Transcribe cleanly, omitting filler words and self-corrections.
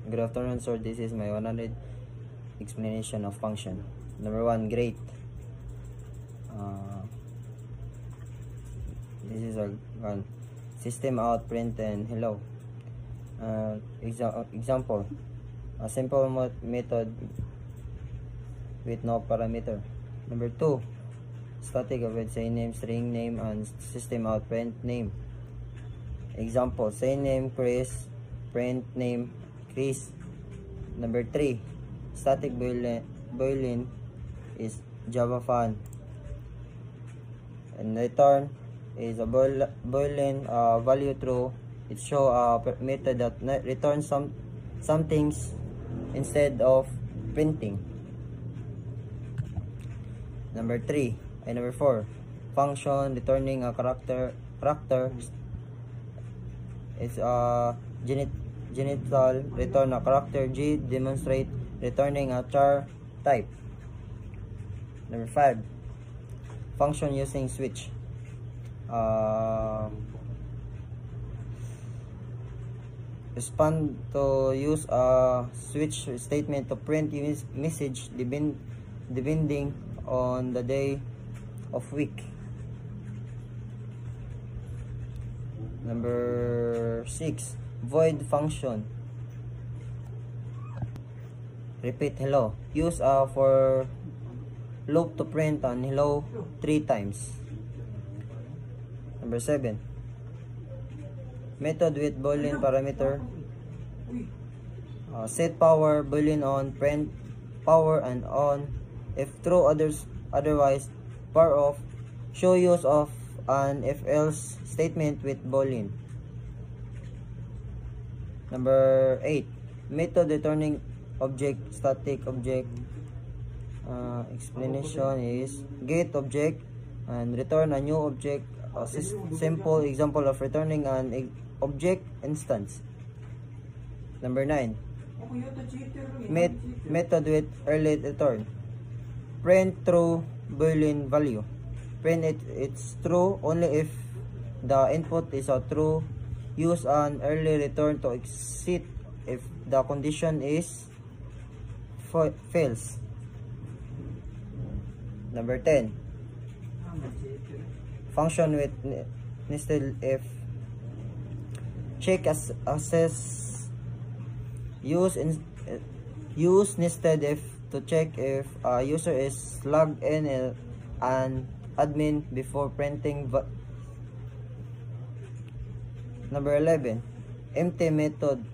Good afternoon, sir. This is my 100 explanation of function. Number 1, great. This is our one. System out, print, and hello. Example. A simple method with no parameter. Number 2, static of say name, string name, and system out, print name. Example, say name Chris, print name Chris. Number 3, static boolean is Java fun, and return is a boolean value true. It show a method that returns some things instead of printing. Number 4, function returning a character is a genital return a character. G demonstrate returning a char type. Number 5, function using switch. Respond to use a switch statement to print message depending on the day of week. Number 6, void function. Repeat hello. Use for loop to print on hello 3 times. Number 7, method with boolean parameter. Set power boolean on, print power and on. If true, otherwise bar off. Show use of an if else statement with boolean. Number 8, method returning object, static object. Explanation is get object and return a new object. A simple example of returning an object instance. Number 9, method with early return. Print true boolean value. Print it's true only if the input is a true. Use an early return to exit if the condition is fails. Number 10, function with nested if. Check assess. Use nested if to check if a user is logged in an admin before printing. Number 11, empty method